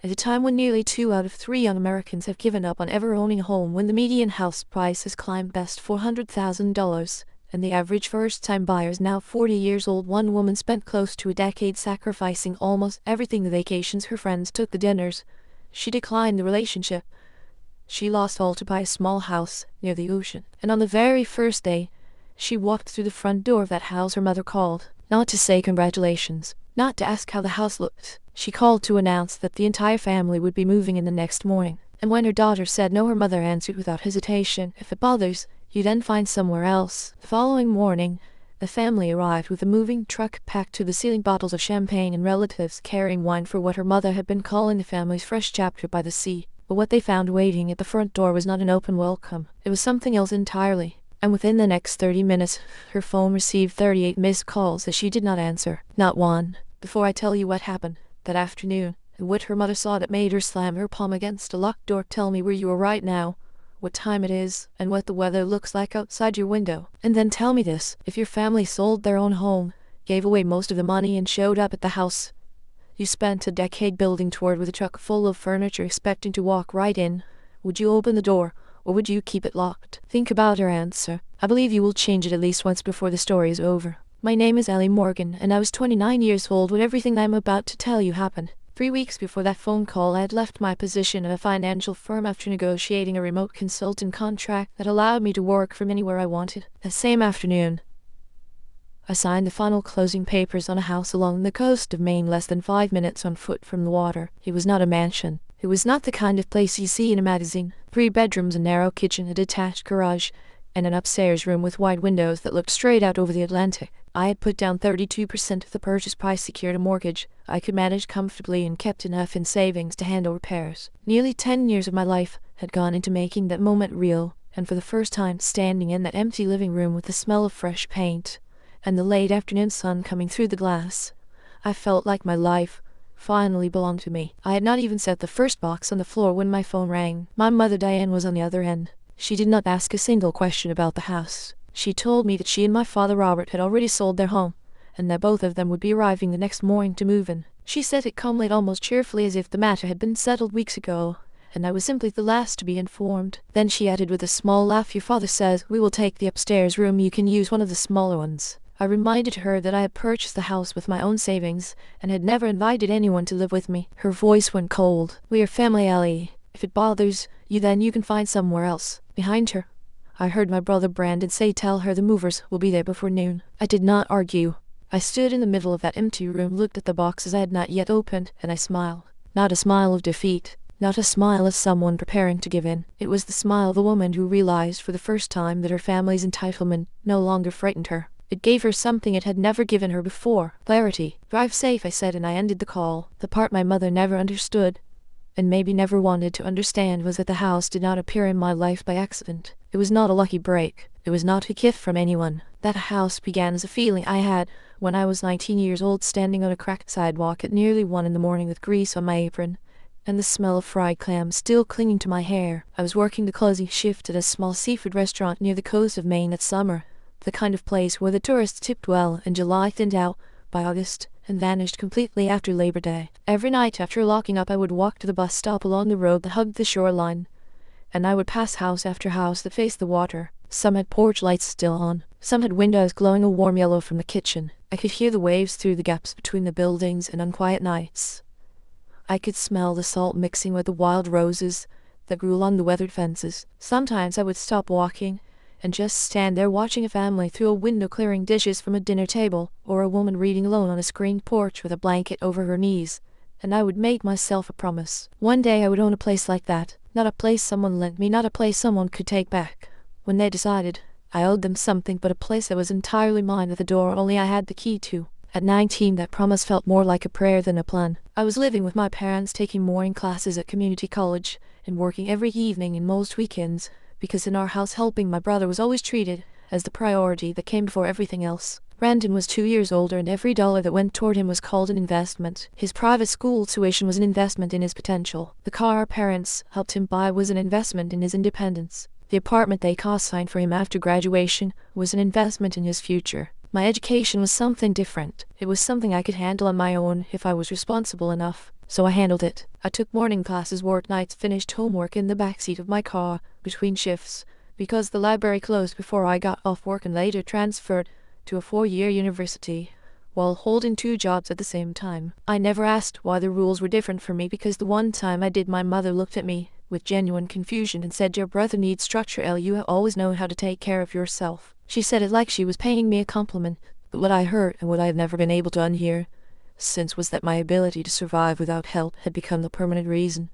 At a time when nearly 2 out of 3 young Americans have given up on ever owning a home, when the median house price has climbed past $400,000, and the average first-time buyer is now 40 years old, one woman spent close to a decade sacrificing almost everything: the vacations her friends took, the dinners. She declined the relationship. She lost all to buy a small house near the ocean. And on the very first day she walked through the front door of that house, her mother called, not to say congratulations, not to ask how the house looked. She called to announce that the entire family would be moving in the next morning. And when her daughter said no, her mother answered without hesitation, "If it bothers you, then find somewhere else." The following morning, the family arrived with a moving truck packed to the ceiling, bottles of champagne and relatives carrying wine for what her mother had been calling the family's fresh chapter by the sea. But what they found waiting at the front door was not an open welcome. It was something else entirely. And within the next 30 minutes, her phone received 38 missed calls that she did not answer. Not one. Before I tell you what happened that afternoon, and what her mother saw that made her slam her palm against a locked door, tell me where you are right now, what time it is, and what the weather looks like outside your window. And then tell me this: if your family sold their own home, gave away most of the money, and showed up at the house you spent a decade building toward with a truck full of furniture expecting to walk right in, would you open the door, or would you keep it locked? Think about her answer. I believe you will change it at least once before the story is over. My name is Ellie Morgan, and I was 29 years old when everything I'm about to tell you happened. 3 weeks before that phone call, I had left my position at a financial firm after negotiating a remote consultant contract that allowed me to work from anywhere I wanted. That same afternoon, I signed the final closing papers on a house along the coast of Maine, less than 5 minutes on foot from the water. It was not a mansion. It was not the kind of place you see in a magazine. 3 bedrooms, a narrow kitchen, a detached garage, and an upstairs room with wide windows that looked straight out over the Atlantic. I had put down 32% of the purchase price, secured a mortgage I could manage comfortably, and kept enough in savings to handle repairs. Nearly 10 years of my life had gone into making that moment real, and for the first time, standing in that empty living room with the smell of fresh paint and the late afternoon sun coming through the glass, I felt like my life finally belonged to me. I had not even set the first box on the floor when my phone rang. My mother Diane was on the other end. She did not ask a single question about the house. She told me that she and my father Robert had already sold their home, and that both of them would be arriving the next morning to move in. She said it calmly, almost cheerfully, as if the matter had been settled weeks ago, and I was simply the last to be informed. Then she added with a small laugh, "Your father says we will take the upstairs room. You can use one of the smaller ones." I reminded her that I had purchased the house with my own savings, and had never invited anyone to live with me. Her voice went cold. "We are family, Ellie. If it bothers you, then you can find somewhere else." Behind her, I heard my brother Brandon say, "Tell her the movers will be there before noon." I did not argue. I stood in the middle of that empty room, looked at the boxes I had not yet opened, and I smiled. Not a smile of defeat, not a smile of someone preparing to give in. It was the smile of a woman who realized for the first time that her family's entitlement no longer frightened her. It gave her something it had never given her before: clarity. "Drive safe," I said, and I ended the call. The part my mother never understood, and maybe never wanted to understand, was that the house did not appear in my life by accident. It was not a lucky break. It was not a gift from anyone. That house began as a feeling I had when I was 19 years old, standing on a cracked sidewalk at nearly 1 in the morning with grease on my apron and the smell of fried clams still clinging to my hair. I was working the closing shift at a small seafood restaurant near the coast of Maine that summer, the kind of place where the tourists tipped well, and July thinned out by August and vanished completely after Labor Day. Every night after locking up, I would walk to the bus stop along the road that hugged the shoreline, and I would pass house after house that faced the water. Some had porch lights still on. Some had windows glowing a warm yellow from the kitchen. I could hear the waves through the gaps between the buildings, and on quiet nights I could smell the salt mixing with the wild roses that grew along the weathered fences. Sometimes I would stop walking and just stand there watching a family through a window clearing dishes from a dinner table, or a woman reading alone on a screened porch with a blanket over her knees, and I would make myself a promise. One day I would own a place like that. Not a place someone lent me, not a place someone could take back when they decided I owed them something, but a place that was entirely mine, with a door only I had the key to. At 19, that promise felt more like a prayer than a plan. I was living with my parents, taking morning classes at community college, and working every evening and most weekends, because in our house helping my brother was always treated as the priority that came before everything else. Brandon was 2 years older, and every dollar that went toward him was called an investment. His private school tuition was an investment in his potential. The car our parents helped him buy was an investment in his independence. The apartment they co-signed for him after graduation was an investment in his future. My education was something different. It was something I could handle on my own if I was responsible enough. so I handled it. I took morning classes, worked nights, finished homework in the backseat of my car between shifts, because the library closed before I got off work, and later transferred to a 4-year university while holding 2 jobs at the same time. I never asked why the rules were different for me, because the one time I did, my mother looked at me with genuine confusion and said, "Your brother needs structure. You have always known how to take care of yourself." She said it like she was paying me a compliment, but what I heard, and what I have never been able to unhear since, was that my ability to survive without help had become the permanent reason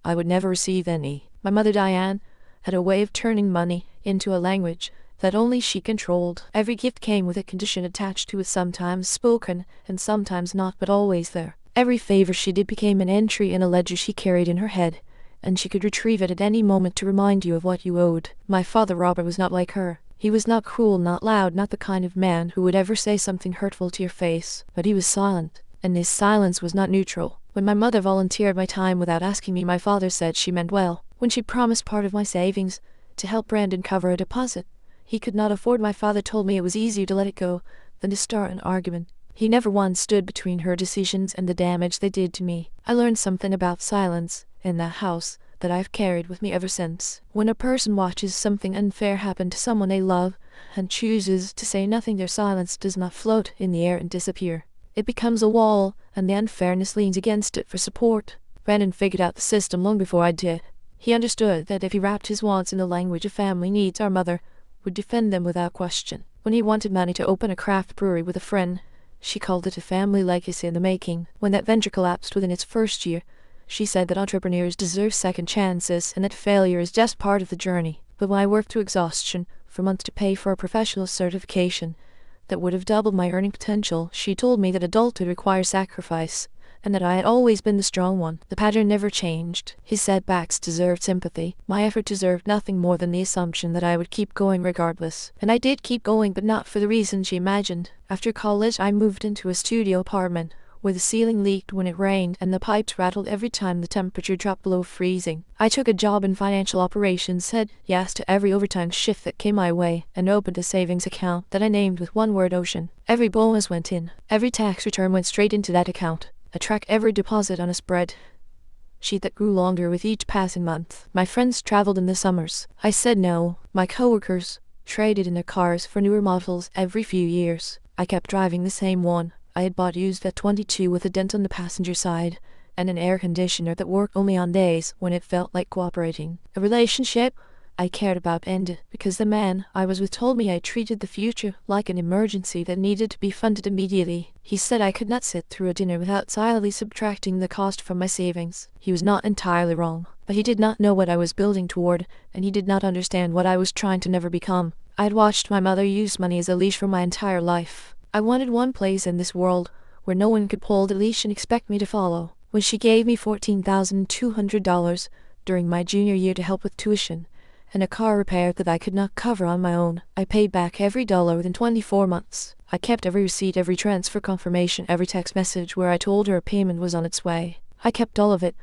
I would never receive any. My mother, Diane, had a way of turning money into a language that only she controlled. Every gift came with a condition attached to it, sometimes spoken and sometimes not, but always there. Every favor she did became an entry in a ledger she carried in her head, and she could retrieve it at any moment to remind you of what you owed. My father, Robert, was not like her. He was not cruel, not loud, not the kind of man who would ever say something hurtful to your face, but he was silent, and his silence was not neutral. When my mother volunteered my time without asking me, my father said she meant well. When she promised part of my savings to help Brandon cover a deposit he could not afford, my father told me it was easier to let it go than to start an argument. He never once stood between her decisions and the damage they did to me. I learned something about silence in that house that I've carried with me ever since. When a person watches something unfair happen to someone they love and chooses to say nothing, their silence does not float in the air and disappear. It becomes a wall, and the unfairness leans against it for support. Brandon figured out the system long before I did. He understood that if he wrapped his wants in the language of family needs, our mother would defend them without question. When he wanted money to open a craft brewery with a friend, she called it a family legacy in the making. When that venture collapsed within its first year, she said that entrepreneurs deserve second chances and that failure is just part of the journey. But when I worked to exhaustion for months to pay for a professional certification that would have doubled my earning potential, she told me that adulthood requires sacrifice, and that I had always been the strong one. The pattern never changed. His setbacks deserved sympathy. My effort deserved nothing more than the assumption that I would keep going regardless. And I did keep going, but not for the reason she imagined. After college, I moved into a studio apartment where the ceiling leaked when it rained and the pipes rattled every time the temperature dropped below freezing. I took a job in financial operations, said yes to every overtime shift that came my way, and opened a savings account that I named with one word: Ocean. Every bonus went in. Every tax return went straight into that account. I tracked every deposit on a spread sheet that grew longer with each passing month. My friends traveled in the summers. I said no. My coworkers traded in their cars for newer models every few years. I kept driving the same one I had bought used at 22, with a dent on the passenger side and an air conditioner that worked only on days when it felt like cooperating. A relationship I cared about ended because the man I was with told me I treated the future like an emergency that needed to be funded immediately. He said I could not sit through a dinner without silently subtracting the cost from my savings. He was not entirely wrong, but he did not know what I was building toward, and he did not understand what I was trying to never become. I had watched my mother use money as a leash for my entire life. I wanted one place in this world where no one could pull the leash and expect me to follow. When she gave me $14,200 during my junior year to help with tuition and a car repair that I could not cover on my own, I paid back every dollar within 24 months. I kept every receipt, every transfer confirmation, every text message where I told her a payment was on its way. I kept all of it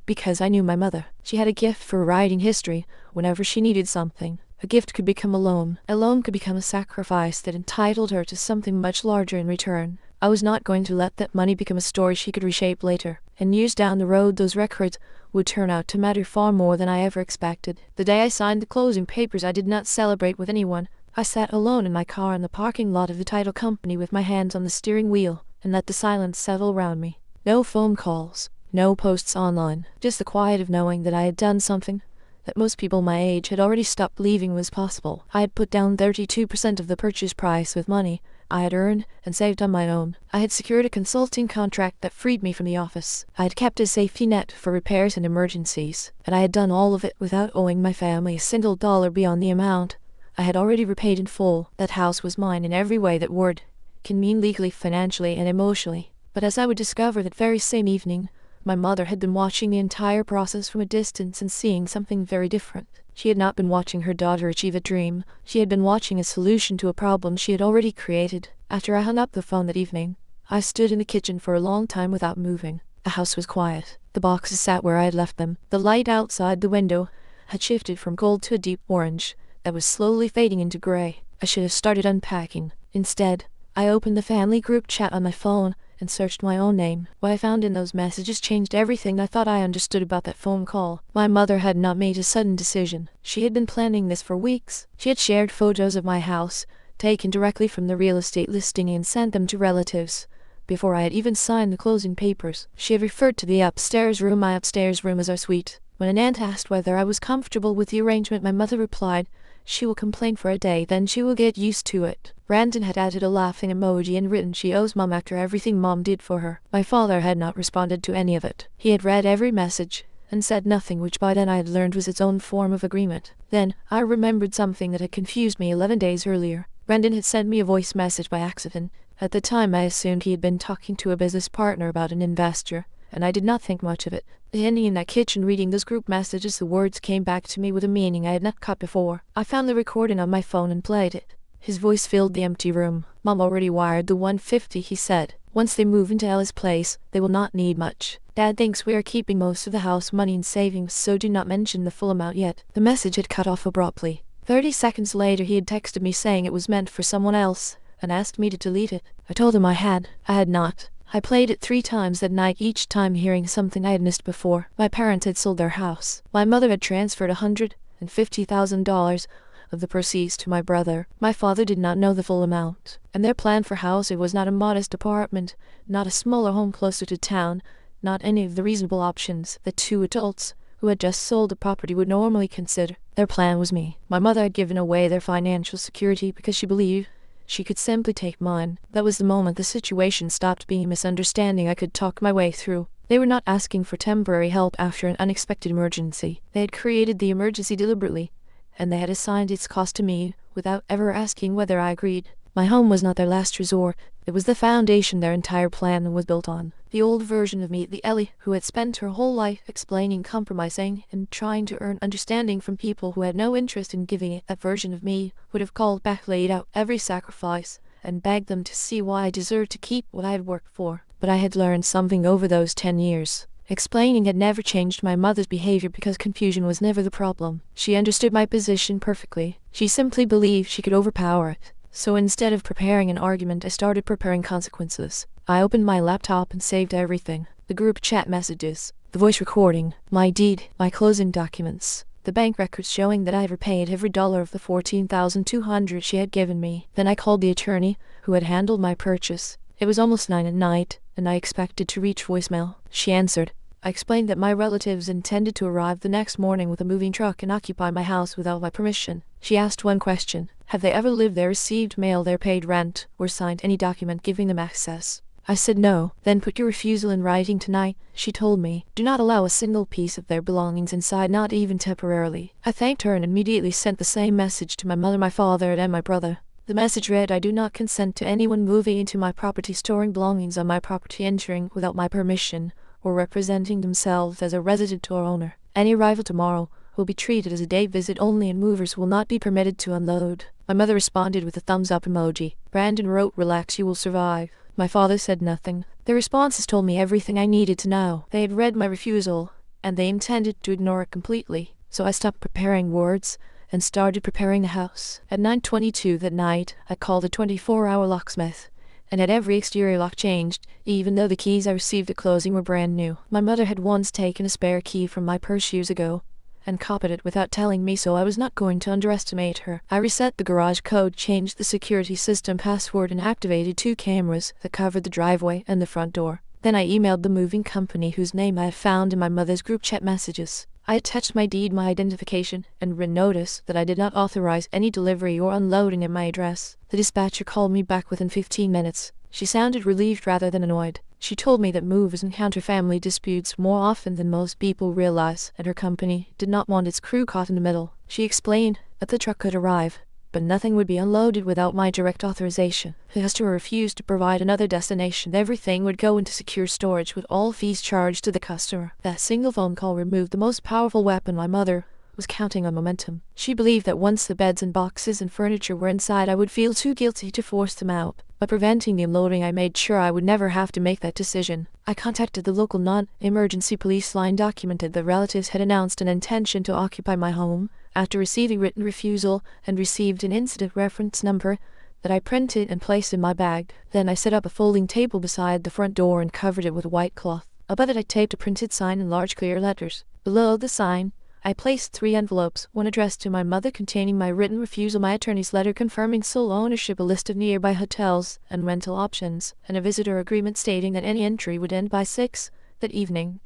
because I knew my mother. She had a gift for writing history whenever she needed something. A gift could become a loan. A loan could become a sacrifice that entitled her to something much larger in return. I was not going to let that money become a story she could reshape later. And years down the road, those records would turn out to matter far more than I ever expected. The day I signed the closing papers, I did not celebrate with anyone. I sat alone in my car in the parking lot of the title company with my hands on the steering wheel and let the silence settle around me. No phone calls, no posts online, just the quiet of knowing that I had done something that most people my age had already stopped believing was possible. I had put down 32% of the purchase price with money I had earned and saved on my own. I had secured a consulting contract that freed me from the office. I had kept a safety net for repairs and emergencies, and I had done all of it without owing my family a single dollar beyond the amount I had already repaid in full. That house was mine in every way that word can mean, legally, financially, and emotionally. But as I would discover that very same evening, my mother had been watching the entire process from a distance and seeing something very different. She had not been watching her daughter achieve a dream. She had been watching a solution to a problem she had already created. After I hung up the phone that evening, I stood in the kitchen for a long time without moving. The house was quiet. The boxes sat where I had left them. The light outside the window had shifted from gold to a deep orange that was slowly fading into gray. I should have started unpacking. Instead, I opened the family group chat on my phone and searched my own name. What I found in those messages changed everything I thought I understood about that phone call. My mother had not made a sudden decision. She had been planning this for weeks. She had shared photos of my house, taken directly from the real estate listing, and sent them to relatives. Before I had even signed the closing papers, she had referred to the upstairs room, my upstairs room, as our suite. When an aunt asked whether I was comfortable with the arrangement, my mother replied, "She will complain for a day, then she will get used to it." Brandon had added a laughing emoji and written, "She owes Mom after everything Mom did for her." My father had not responded to any of it. He had read every message and said nothing, which by then I had learned was its own form of agreement. Then I remembered something that had confused me 11 days earlier. Brendan had sent me a voice message by accident. At the time I assumed he had been talking to a business partner about an investor, and I did not think much of it. Standing in that kitchen reading those group messages, the words came back to me with a meaning I had not caught before. I found the recording on my phone and played it. His voice filled the empty room. "Mom already wired the 150, he said. "Once they move into Ella's place, they will not need much. Dad thinks we are keeping most of the house money in savings, so do not mention the full amount yet." The message had cut off abruptly. 30 seconds later he had texted me saying it was meant for someone else, and asked me to delete it. I told him I had. I had not. I played it 3 times that night, each time hearing something I had missed before. My parents had sold their house. My mother had transferred $150,000 of the proceeds to my brother. My father did not know the full amount, and their plan for housing was not a modest apartment, not a smaller home closer to town, not any of the reasonable options that 2 adults who had just sold the property would normally consider. Their plan was me. My mother had given away their financial security because she believed she could simply take mine. That was the moment the situation stopped being a misunderstanding I could talk my way through. They were not asking for temporary help after an unexpected emergency. They had created the emergency deliberately, and they had assigned its cost to me without ever asking whether I agreed. My home was not their last resort. It was the foundation their entire plan was built on. The old version of me, the Ellie who had spent her whole life explaining, compromising, and trying to earn understanding from people who had no interest in giving it, that version of me would have called back, laid out every sacrifice, and begged them to see why I deserved to keep what I had worked for. But I had learned something over those 10 years. Explaining had never changed my mother's behavior because confusion was never the problem. She understood my position perfectly. She simply believed she could overpower it. So instead of preparing an argument, I started preparing consequences. I opened my laptop and saved everything. The group chat messages, the voice recording, my deed, my closing documents, the bank records showing that I had repaid every dollar of the $14,200 she had given me. Then I called the attorney who had handled my purchase. It was almost 9 at night, and I expected to reach voicemail. She answered. I explained that my relatives intended to arrive the next morning with a moving truck and occupy my house without my permission. She asked one question. Have they ever lived there, received mail there, paid rent, or signed any document giving them access? I said no. Then put your refusal in writing tonight, she told me. Do not allow a single piece of their belongings inside, not even temporarily. I thanked her and immediately sent the same message to my mother, my father, and my brother. The message read, I do not consent to anyone moving into my property, storing belongings on my property, entering without my permission, or representing themselves as a resident or owner. Any arrival tomorrow will be treated as a day visit only, and movers will not be permitted to unload. My mother responded with a thumbs up emoji. Brandon wrote, relax, you will survive. My father said nothing. Their responses told me everything I needed to know. They had read my refusal, and they intended to ignore it completely. So I stopped preparing words and started preparing the house. At 9:22 that night, I called a 24-hour locksmith and had every exterior lock changed, even though the keys I received at closing were brand new. My mother had once taken a spare key from my purse years ago and copied it without telling me, so I was not going to underestimate her. I reset the garage code, changed the security system password, and activated 2 cameras that covered the driveway and the front door. Then I emailed the moving company whose name I had found in my mother's group chat messages. I attached my deed, my identification, and written notice that I did not authorize any delivery or unloading at my address. The dispatcher called me back within 15 minutes. She sounded relieved rather than annoyed. She told me that movers encounter family disputes more often than most people realize, and her company did not want its crew caught in the middle. She explained that the truck could arrive, but nothing would be unloaded without my direct authorization. If the customer refused to provide another destination, everything would go into secure storage with all fees charged to the customer. That single phone call removed the most powerful weapon. My mother was counting on momentum. She believed that once the beds and boxes and furniture were inside, I would feel too guilty to force them out. By preventing the unloading, I made sure I would never have to make that decision. I contacted the local non-emergency police line, documented that relatives had announced an intention to occupy my home after receiving written refusal, and received an incident reference number that I printed and placed in my bag. Then I set up a folding table beside the front door and covered it with a white cloth. Above it I taped a printed sign in large clear letters. Below the sign, I placed 3 envelopes, one addressed to my mother containing my written refusal, my attorney's letter confirming sole ownership, a list of nearby hotels and rental options, and a visitor agreement stating that any entry would end by 6 that evening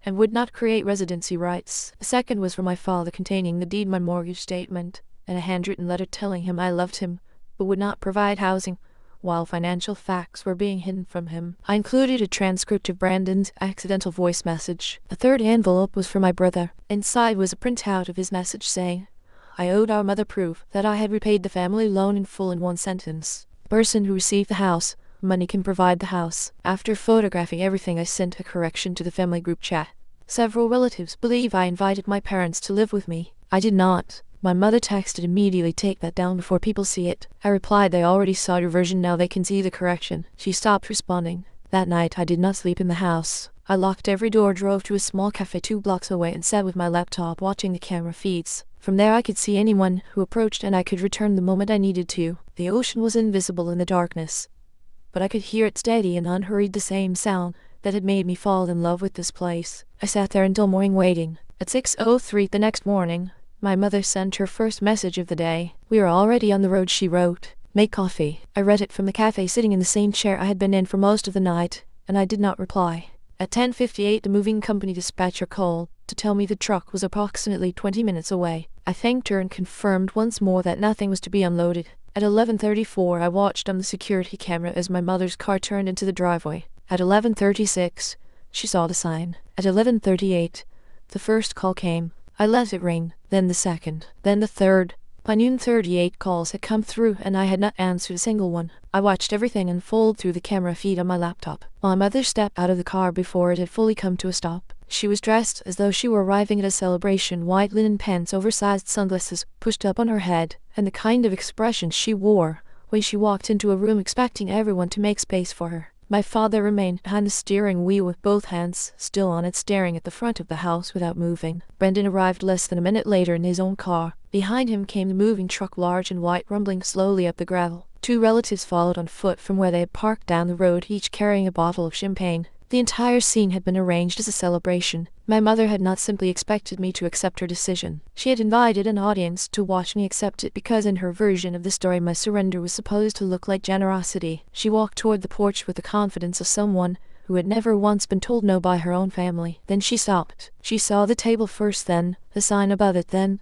and would not create residency rights. The second was for my father, containing the deed, my mortgage statement, and a handwritten letter telling him I loved him but would not provide housing while financial facts were being hidden from him. I included a transcript of Brandon's accidental voice message. The third envelope was for my brother. Inside was a printout of his message saying, I owed our mother proof that I had repaid the family loan in full in one sentence. The person who received the house, money can provide the house. After photographing everything, I sent a correction to the family group chat. Several relatives believe I invited my parents to live with me. I did not. My mother texted immediately, take that down before people see it. I replied, they already saw your version, now they can see the correction. She stopped responding. That night I did not sleep in the house. I locked every door, drove to a small cafe 2 blocks away and sat with my laptop watching the camera feeds. From there I could see anyone who approached and I could return the moment I needed to. The ocean was invisible in the darkness, but I could hear it steady and unhurried, the same sound that had made me fall in love with this place. I sat there until morning waiting. At 6:03 the next morning, my mother sent her first message of the day. We are already on the road, she wrote. Make coffee. I read it from the cafe sitting in the same chair I had been in for most of the night, and I did not reply. At 10:58 the moving company dispatcher called to tell me the truck was approximately 20 minutes away. I thanked her and confirmed once more that nothing was to be unloaded. At 11:34 I watched on the security camera as my mother's car turned into the driveway. At 11:36 she saw the sign. At 11:38 the first call came. I let it ring, then the second, then the third. By noon 38 calls had come through and I had not answered a single one. I watched everything unfold through the camera feed on my laptop. My mother stepped out of the car before it had fully come to a stop. She was dressed as though she were arriving at a celebration, white linen pants, oversized sunglasses pushed up on her head, and the kind of expression she wore when she walked into a room expecting everyone to make space for her. My father remained behind the steering wheel with both hands still on it, staring at the front of the house without moving. Brendan arrived less than a minute later in his own car. Behind him came the moving truck, large and white, rumbling slowly up the gravel. 2 relatives followed on foot from where they had parked down the road, each carrying a bottle of champagne. The entire scene had been arranged as a celebration. My mother had not simply expected me to accept her decision. She had invited an audience to watch me accept it because in her version of the story my surrender was supposed to look like generosity. She walked toward the porch with the confidence of someone who had never once been told no by her own family. Then she stopped. She saw the table first, then the sign above it, then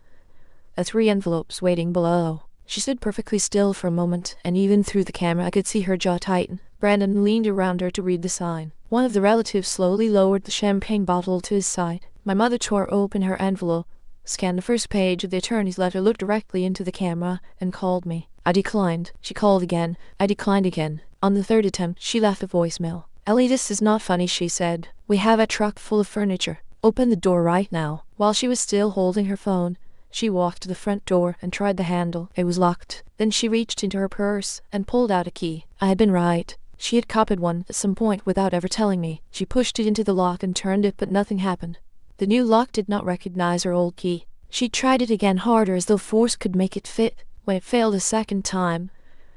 the 3 envelopes waiting below. She stood perfectly still for a moment, and even through the camera I could see her jaw tighten. Brandon leaned around her to read the sign. One of the relatives slowly lowered the champagne bottle to his side. My mother tore open her envelope, scanned the first page of the attorney's letter, looked directly into the camera, and called me. I declined. She called again. I declined again. On the 3rd attempt, she left a voicemail. Ellie, this is not funny, she said. We have a truck full of furniture. Open the door right now. While she was still holding her phone, she walked to the front door and tried the handle. It was locked. Then she reached into her purse and pulled out a key. I had been right. She had copied one at some point without ever telling me. She pushed it into the lock and turned it, but nothing happened. The new lock did not recognize her old key. She tried it again, harder, as though force could make it fit. When it failed a second time,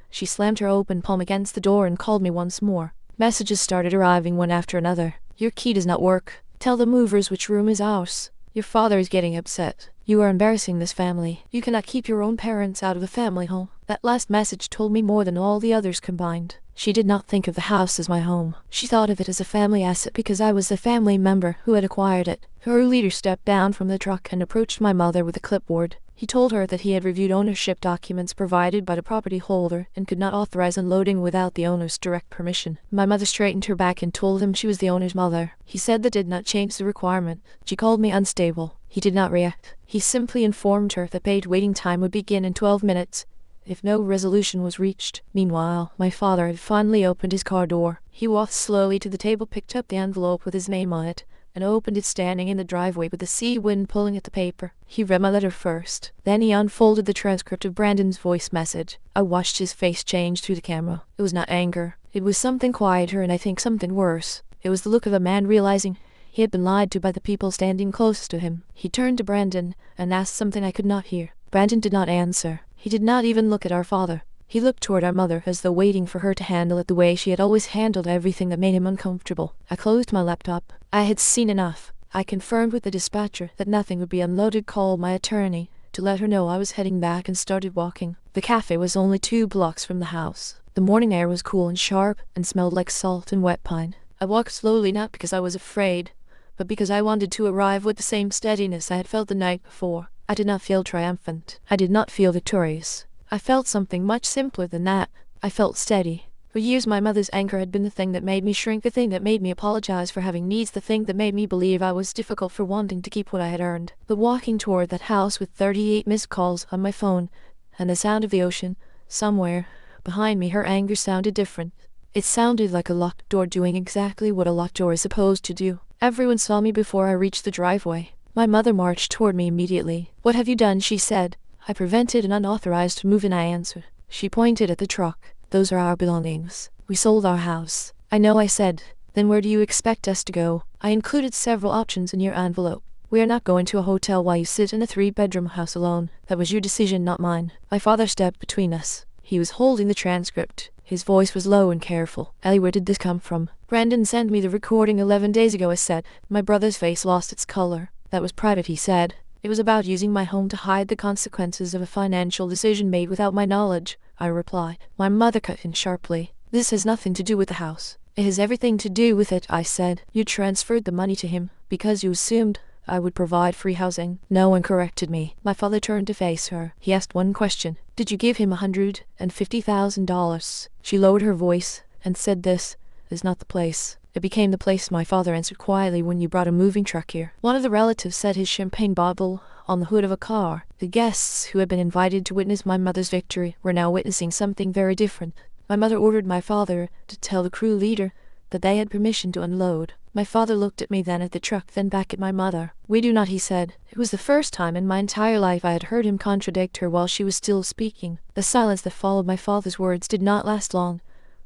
she slammed her open palm against the door and called me once more. Messages started arriving one after another. Your key does not work. Tell the movers which room is ours. Your father is getting upset. You are embarrassing this family. You cannot keep your own parents out of the family home. That last message told me more than all the others combined. She did not think of the house as my home. She thought of it as a family asset because I was the family member who had acquired it. Her leader stepped down from the truck and approached my mother with a clipboard. He told her that he had reviewed ownership documents provided by the property holder and could not authorize unloading without the owner's direct permission. My mother straightened her back and told him she was the owner's mother. He said that did not change the requirement. She called me unstable. He did not react. He simply informed her that paid waiting time would begin in 12 minutes if no resolution was reached. Meanwhile, my father had finally opened his car door. He walked slowly to the table, picked up the envelope with his name on it, and opened it standing in the driveway with the sea wind pulling at the paper. He read my letter first. Then he unfolded the transcript of Brandon's voice message. I watched his face change through the camera. It was not anger. It was something quieter, and I think something worse. It was the look of a man realizing he had been lied to by the people standing closest to him. He turned to Brandon and asked something I could not hear. Brandon did not answer. He did not even look at our father. He looked toward our mother as though waiting for her to handle it the way she had always handled everything that made him uncomfortable. I closed my laptop. I had seen enough. I confirmed with the dispatcher that nothing would be unloaded, called my attorney to let her know I was heading back, and started walking. The cafe was only 2 blocks from the house. The morning air was cool and sharp and smelled like salt and wet pine. I walked slowly, not because I was afraid, but because I wanted to arrive with the same steadiness I had felt the night before. I did not feel triumphant. I did not feel victorious. I felt something much simpler than that. I felt steady. For years my mother's anger had been the thing that made me shrink, the thing that made me apologize for having needs, the thing that made me believe I was difficult for wanting to keep what I had earned. But walking toward that house with 38 missed calls on my phone and the sound of the ocean somewhere behind me, her anger sounded different. It sounded like a locked door doing exactly what a locked door is supposed to do. Everyone saw me before I reached the driveway. My mother marched toward me immediately. "What have you done?" she said. "I prevented an unauthorized move," and I answered. She pointed at the truck. "Those are our belongings. We sold our house." "I know," I said. "Then where do you expect us to go?" "I included several options in your envelope. We are not going to a hotel while you sit in a 3-bedroom house alone. That was your decision, not mine." My father stepped between us. He was holding the transcript. His voice was low and careful. "Ellie, where did this come from?" "Brandon sent me the recording 11 days ago," I said. My brother's face lost its color. "That was private," he said. "It was about using my home to hide the consequences of a financial decision made without my knowledge," I replied. My mother cut in sharply. "This has nothing to do with the house." "It has everything to do with it," I said. "You transferred the money to him because you assumed I would provide free housing." No one corrected me. My father turned to face her. He asked one question. "Did you give him $150,000? She lowered her voice and said, "This is not the place." "It became the place," my father answered quietly, "when you brought a moving truck here." One of the relatives set his champagne bottle on the hood of a car. The guests who had been invited to witness my mother's victory were now witnessing something very different. My mother ordered my father to tell the crew leader that they had permission to unload. My father looked at me, then at the truck, then back at my mother. "We do not," he said. It was the first time in my entire life I had heard him contradict her while she was still speaking. The silence that followed my father's words did not last long,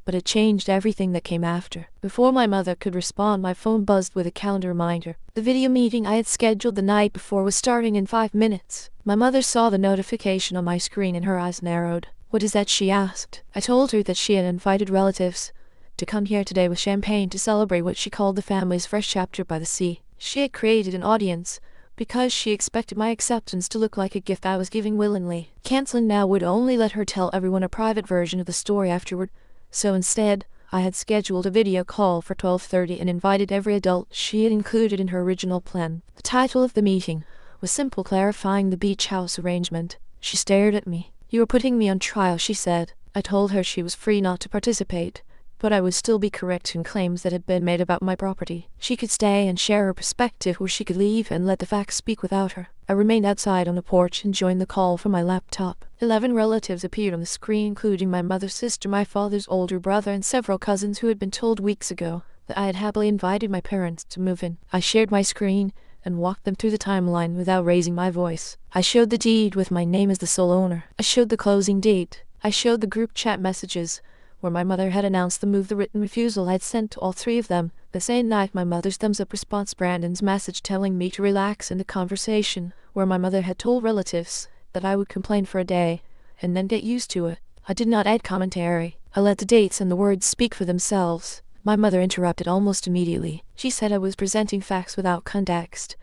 but it changed everything that came after. Before my mother could respond, my phone buzzed with a calendar reminder. The video meeting I had scheduled the night before was starting in 5 minutes. My mother saw the notification on my screen and her eyes narrowed. "What is that?" she asked. I told her that she had invited relatives to come here today with champagne to celebrate what she called the family's fresh chapter by the sea. She had created an audience because she expected my acceptance to look like a gift I was giving willingly. Canceling now would only let her tell everyone a private version of the story afterward. So instead, I had scheduled a video call for 12:30 and invited every adult she had included in her original plan. The title of the meeting was simple: Clarifying the Beach House Arrangement. She stared at me. "You are putting me on trial," she said. I told her she was free not to participate, but I would still be correct in claims that had been made about my property. She could stay and share her perspective, or she could leave and let the facts speak without her. I remained outside on the porch and joined the call from my laptop. 11 relatives appeared on the screen, including my mother's sister, my father's older brother, and several cousins who had been told weeks ago that I had happily invited my parents to move in. I shared my screen and walked them through the timeline without raising my voice. I showed the deed with my name as the sole owner. I showed the closing date. I showed the group chat messages where my mother had announced the move, the written refusal I'd sent to all 3 of them. The same night, my mother's thumbs-up response, Brandon's message telling me to relax, and the conversation where my mother had told relatives that I would complain for a day and then get used to it. I did not add commentary. I let the dates and the words speak for themselves. My mother interrupted almost immediately. She said I was presenting facts without context,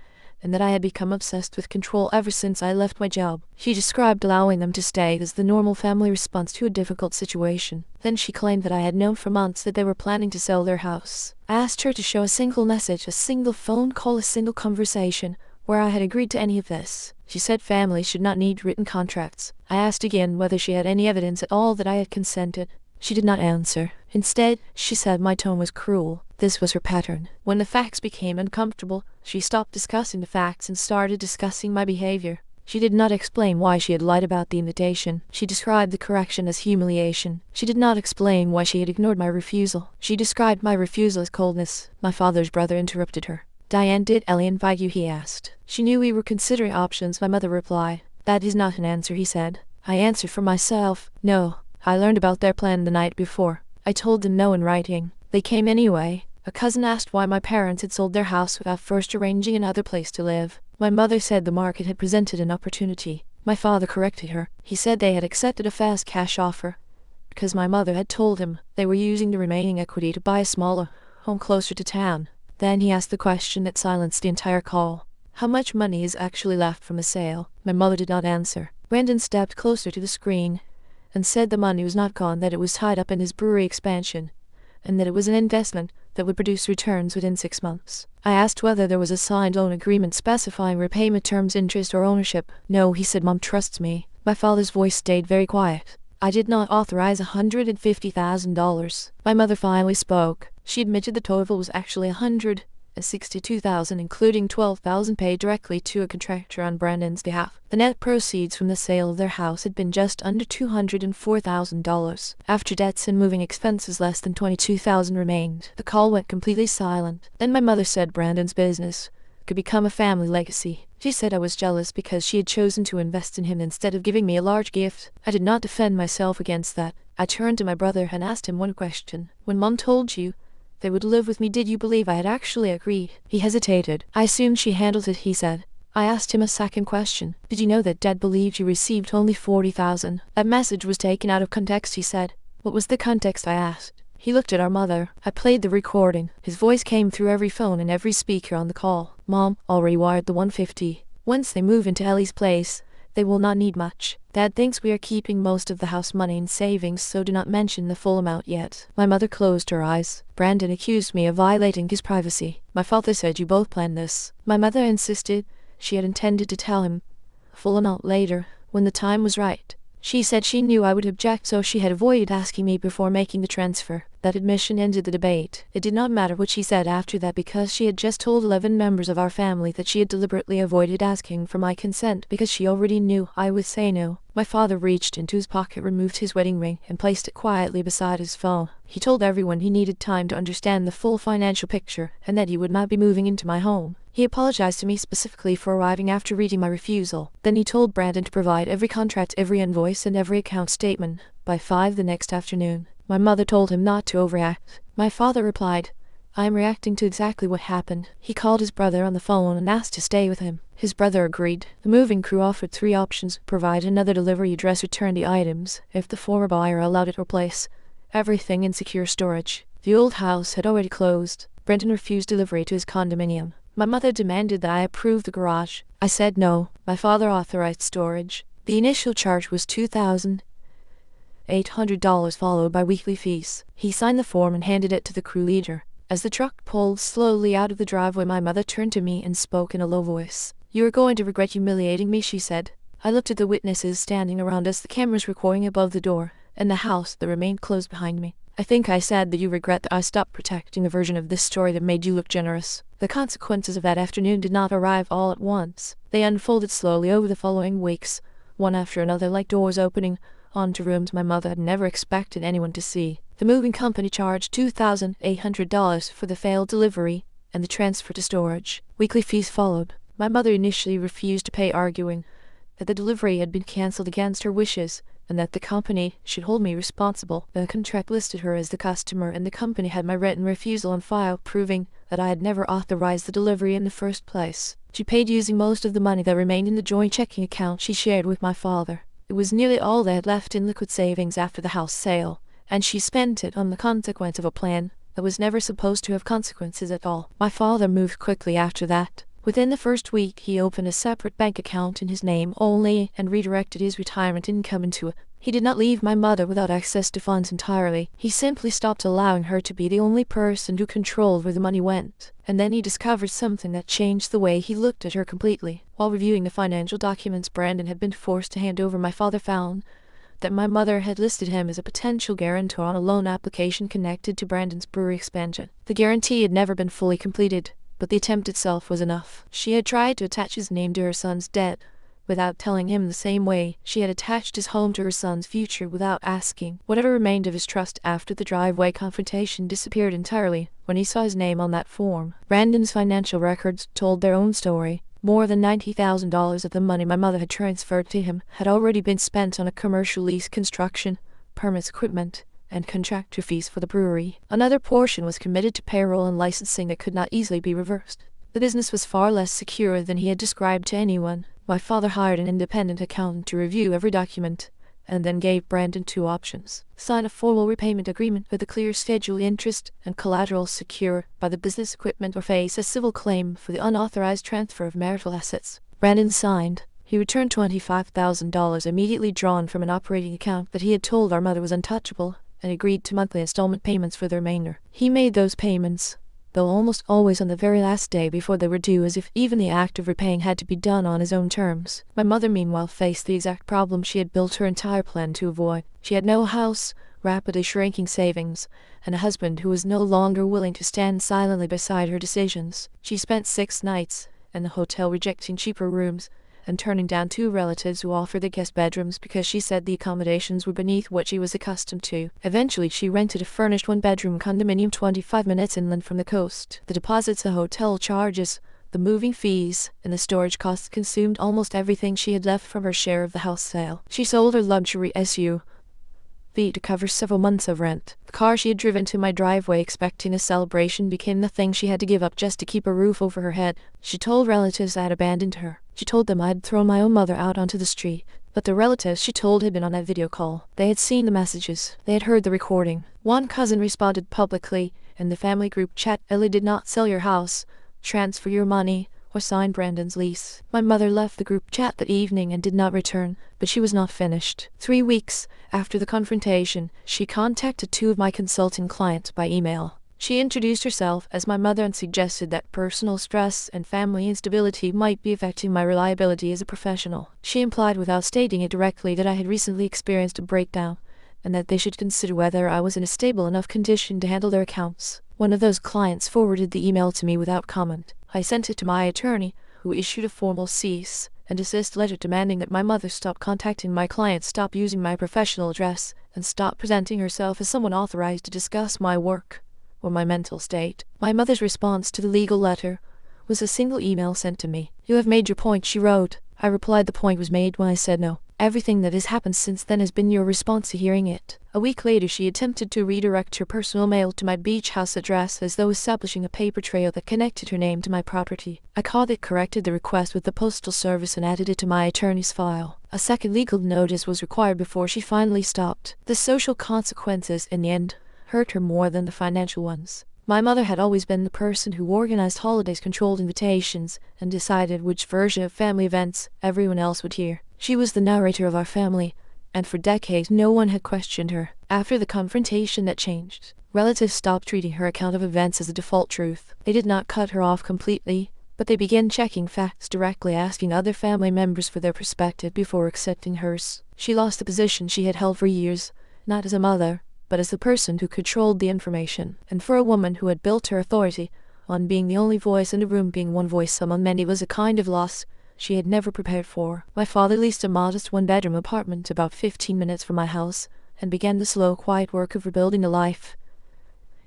and that I had become obsessed with control ever since I left my job. She described allowing them to stay as the normal family response to a difficult situation. Then she claimed that I had known for months that they were planning to sell their house. I asked her to show a single message, a single phone call, a single conversation where I had agreed to any of this. She said families should not need written contracts. I asked again whether she had any evidence at all that I had consented. She did not answer. Instead, she said my tone was cruel. This was her pattern. When the facts became uncomfortable, she stopped discussing the facts and started discussing my behavior. She did not explain why she had lied about the invitation. She described the correction as humiliation. She did not explain why she had ignored my refusal. She described my refusal as coldness. My father's brother interrupted her. "Diane, did Ellie invite you?" he asked. "She knew we were considering options," my mother replied. "That is not an answer," he said. I answered for myself. "No. I learned about their plan the night before. I told them no in writing. They came anyway." A cousin asked why my parents had sold their house without first arranging another place to live. My mother said the market had presented an opportunity. My father corrected her. He said they had accepted a fast cash offer because my mother had told him they were using the remaining equity to buy a smaller home closer to town. Then he asked the question that silenced the entire call. How much money is actually left from the sale? My mother did not answer. Brendan stepped closer to the screen and said the money was not gone, that it was tied up in his brewery expansion, and that it was an investment that would produce returns within 6 months. I asked whether there was a signed loan agreement specifying repayment terms, interest, or ownership. No, he said. Mom trusts me. My father's voice stayed very quiet. I did not authorize $150,000. My mother finally spoke. She admitted the total was actually $162,000, including $12,000 paid directly to a contractor on Brandon's behalf. The net proceeds from the sale of their house had been just under $204,000. After debts and moving expenses, less than $22,000 remained. The call went completely silent. Then my mother said Brandon's business could become a family legacy. She said I was jealous because she had chosen to invest in him instead of giving me a large gift. I did not defend myself against that. I turned to my brother and asked him one question. When Mom told you they would live with me, did you believe I had actually agreed? He hesitated. I assumed she handled it, he said. I asked him a second question. Did you know that Dad believed you received only $40,000? That message was taken out of context, he said. What was the context? I asked. He looked at our mother. I played the recording. His voice came through every phone and every speaker on the call. Mom already wired the 150. Once they move into Ellie's place, they will not need much. Dad thinks we are keeping most of the house money in savings, so do not mention the full amount yet. My mother closed her eyes. Brandon accused me of violating his privacy. My father said you both planned this. My mother insisted she had intended to tell him the full amount later, when the time was right. She said she knew I would object, so she had avoided asking me before making the transfer. That admission ended the debate. It did not matter what she said after that, because she had just told 11 members of our family that she had deliberately avoided asking for my consent because she already knew I would say no. My father reached into his pocket, removed his wedding ring, and placed it quietly beside his phone. He told everyone he needed time to understand the full financial picture and that he would not be moving into my home. He apologized to me specifically for arriving after reading my refusal. Then he told Brandon to provide every contract, every invoice, and every account statement by 5 the next afternoon. My mother told him not to overreact. My father replied, I am reacting to exactly what happened. He called his brother on the phone and asked to stay with him. His brother agreed. The moving crew offered 3 options: provide another delivery address, return the items if the former buyer allowed it, or place everything in secure storage. The old house had already closed. Brendan refused delivery to his condominium. My mother demanded that I approve the garage. I said no. My father authorized storage. The initial charge was $2,800, followed by weekly fees. He signed the form and handed it to the crew leader. As the truck pulled slowly out of the driveway, my mother turned to me and spoke in a low voice. You are going to regret humiliating me, she said. I looked at the witnesses standing around us, the cameras recording above the door, and the house that remained closed behind me. I think I said that you regret that I stopped protecting a version of this story that made you look generous. The consequences of that afternoon did not arrive all at once. They unfolded slowly over the following weeks, one after another, like doors opening onto rooms my mother had never expected anyone to see. The moving company charged $2,800 for the failed delivery and the transfer to storage. Weekly fees followed. My mother initially refused to pay, arguing that the delivery had been cancelled against her wishes and that the company should hold me responsible. The contract listed her as the customer, and the company had my written refusal on file, proving that I had never authorized the delivery in the first place. She paid using most of the money that remained in the joint checking account she shared with my father. It was nearly all they had left in liquid savings after the house sale, and she spent it on the consequence of a plan that was never supposed to have consequences at all. My father moved quickly after that. Within the first week, he opened a separate bank account in his name only and redirected his retirement income into it. He did not leave my mother without access to funds entirely. He simply stopped allowing her to be the only person who controlled where the money went. And then he discovered something that changed the way he looked at her completely. While reviewing the financial documents Brandon had been forced to hand over, my father found that my mother had listed him as a potential guarantor on a loan application connected to Brandon's brewery expansion. The guarantee had never been fully completed, but the attempt itself was enough. She had tried to attach his name to her son's debt without telling him the same way she had attached his home to her son's future without asking. Whatever remained of his trust after the driveway confrontation disappeared entirely when he saw his name on that form. Brandon's financial records told their own story. More than $90,000 of the money my mother had transferred to him had already been spent on a commercial lease, construction, permits, equipment, and contractor fees for the brewery. Another portion was committed to payroll and licensing that could not easily be reversed. The business was far less secure than he had described to anyone. My father hired an independent accountant to review every document and then gave Brandon two options: sign a formal repayment agreement with a clear schedule, interest and collateral secure by the business equipment, or face a civil claim for the unauthorized transfer of marital assets. Brandon signed. He returned $25,000 immediately drawn from an operating account that he had told our mother was untouchable, and agreed to monthly installment payments for the remainder. He made those payments, though almost always on the very last day before they were due, as if even the act of repaying had to be done on his own terms. My mother meanwhile faced the exact problem she had built her entire plan to avoid. She had no house, rapidly shrinking savings, and a husband who was no longer willing to stand silently beside her decisions. She spent 6 nights in the hotel, rejecting cheaper rooms and turning down 2 relatives who offered the guest bedrooms because she said the accommodations were beneath what she was accustomed to. Eventually, she rented a furnished 1-bedroom condominium 25 minutes inland from the coast. The deposits, the hotel charges, the moving fees, and the storage costs consumed almost everything she had left from her share of the house sale. She sold her luxury SUV to cover several months of rent. The car she had driven to my driveway expecting a celebration became the thing she had to give up just to keep a roof over her head. She told relatives I had abandoned her. She told them I had thrown my own mother out onto the street. But the relatives she told had been on that video call. They had seen the messages. They had heard the recording. One cousin responded publicly in the family group chat: "Ellie did not sell your house, transfer your money, or sign Brandon's lease." My mother left the group chat that evening and did not return, but she was not finished. 3 weeks after the confrontation, she contacted 2 of my consulting clients by email. She introduced herself as my mother and suggested that personal stress and family instability might be affecting my reliability as a professional. She implied, without stating it directly, that I had recently experienced a breakdown, and that they should consider whether I was in a stable enough condition to handle their accounts. One of those clients forwarded the email to me without comment. I sent it to my attorney, who issued a formal cease and desist letter demanding that my mother stop contacting my clients, stop using my professional address, and stop presenting herself as someone authorized to discuss my work or my mental state. My mother's response to the legal letter was a single email sent to me. "You have made your point," she wrote. I replied the point was made when I said no. Everything that has happened since then has been your response to hearing it. A week later, she attempted to redirect her personal mail to my beach house address, as though establishing a paper trail that connected her name to my property. I called it, corrected the request with the postal service, and added it to my attorney's file. A second legal notice was required before she finally stopped. The social consequences, in the end, hurt her more than the financial ones. My mother had always been the person who organized holidays, controlled invitations, and decided which version of family events everyone else would hear. She was the narrator of our family, and for decades no one had questioned her. After the confrontation, that changed. Relatives stopped treating her account of events as a default truth. They did not cut her off completely, but they began checking facts directly, asking other family members for their perspective before accepting hers. She lost the position she had held for years, not as a mother, but as the person who controlled the information. And for a woman who had built her authority on being the only voice in the room, being one voice among many was a kind of loss she had never prepared for. My father leased a modest 1-bedroom apartment about 15 minutes from my house, and began the slow, quiet work of rebuilding a life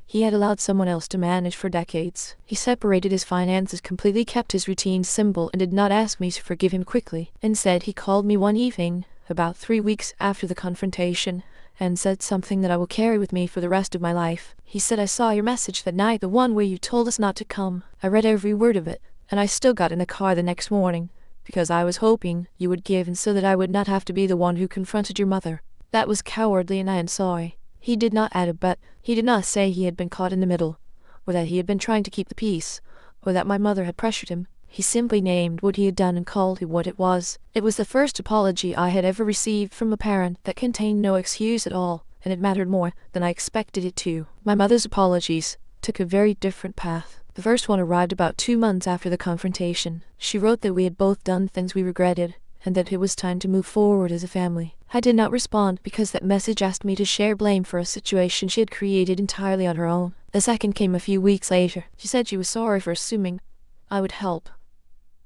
he had allowed someone else to manage for decades. He separated his finances completely, kept his routine simple, and did not ask me to forgive him quickly. Instead, he called me one evening, about 3 weeks after the confrontation, and said something that I will carry with me for the rest of my life. He said, "I saw your message that night, the one where you told us not to come. I read every word of it, and I still got in the car the next morning, because I was hoping you would give in so that I would not have to be the one who confronted your mother. That was cowardly, and I am sorry." He did not add a but. He did not say he had been caught in the middle, or that he had been trying to keep the peace, or that my mother had pressured him. He simply named what he had done and called it what it was. It was the first apology I had ever received from a parent that contained no excuse at all, and it mattered more than I expected it to. My mother's apologies took a very different path. The first one arrived about 2 months after the confrontation. She wrote that we had both done things we regretted, and that it was time to move forward as a family. I did not respond because that message asked me to share blame for a situation she had created entirely on her own. The second came a few weeks later. She said she was sorry for assuming I would help,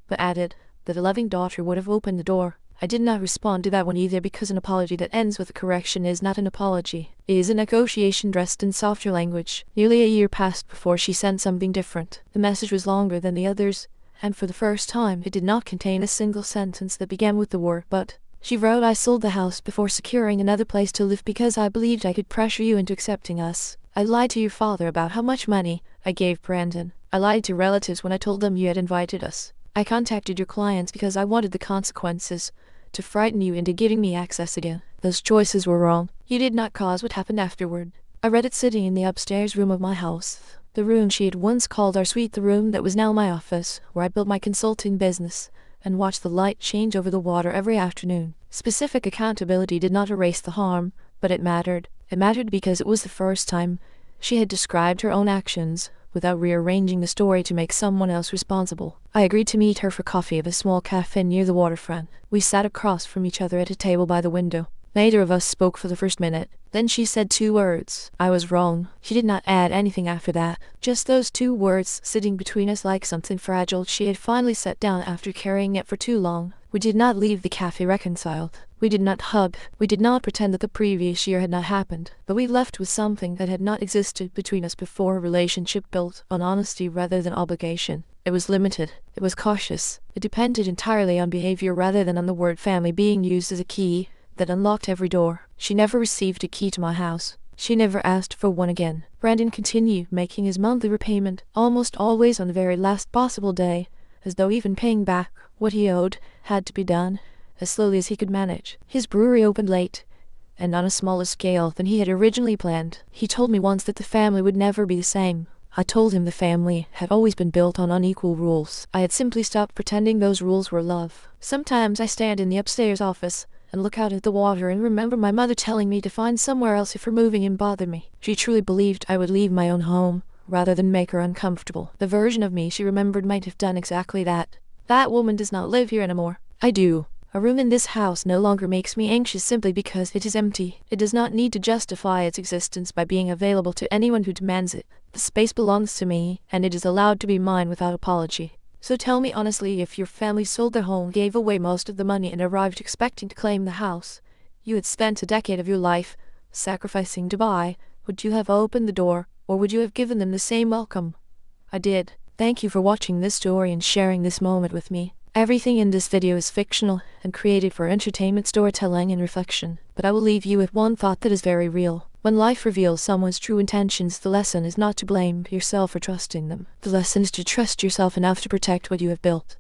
but added that a loving daughter would have opened the door. I did not respond to that one either, because an apology that ends with a correction is not an apology. It is a negotiation dressed in softer language. Nearly a year passed before she sent something different. The message was longer than the others, and for the first time it did not contain a single sentence that began with the word "but." She wrote, "I sold the house before securing another place to live because I believed I could pressure you into accepting us. I lied to your father about how much money I gave Brandon. I lied to relatives when I told them you had invited us. I contacted your clients because I wanted the consequences to frighten you into giving me access again. Those choices were wrong. You did not cause what happened afterward. I read it sitting in the upstairs room of my house. The room she had once called our suite, the room that was now my office, where I built my consulting business, and watched the light change over the water every afternoon. Specific accountability did not erase the harm, but it mattered. It mattered because it was the first time she had described her own actions without rearranging the story to make someone else responsible. I agreed to meet her for coffee at a small cafe near the waterfront. We sat across from each other at a table by the window. Neither of us spoke for the first minute. Then she said 2 words. I was wrong. She did not add anything after that. Just those 2 words sitting between us like something fragile she had finally set down after carrying it for too long. We did not leave the cafe reconciled. We did not hug. We did not pretend that the previous year had not happened. But we left with something that had not existed between us before, a relationship built on honesty rather than obligation. It was limited. It was cautious. It depended entirely on behavior rather than on the word family being used as a key that unlocked every door. She never received a key to my house. She never asked for one again. Brandon continued making his monthly repayment, almost always on the very last possible day, as though even paying back what he owed had to be done as slowly as he could manage. His brewery opened late, and on a smaller scale than he had originally planned. He told me once that the family would never be the same. I told him the family had always been built on unequal rules. I had simply stopped pretending those rules were love. Sometimes I stand in the upstairs office and look out at the water and remember my mother telling me to find somewhere else if removing him bothered me. She truly believed I would leave my own home rather than make her uncomfortable. The version of me she remembered might have done exactly that. That woman does not live here anymore. I do. A room in this house no longer makes me anxious simply because it is empty. It does not need to justify its existence by being available to anyone who demands it. The space belongs to me, and it is allowed to be mine without apology. So tell me honestly, if your family sold their home, gave away most of the money, and arrived expecting to claim the house you had spent a decade of your life sacrificing to buy, would you have opened the door, or would you have given them the same welcome? I did. Thank you for watching this story and sharing this moment with me. Everything in this video is fictional and created for entertainment, storytelling, and reflection. But I will leave you with one thought that is very real. When life reveals someone's true intentions, the lesson is not to blame yourself for trusting them. The lesson is to trust yourself enough to protect what you have built.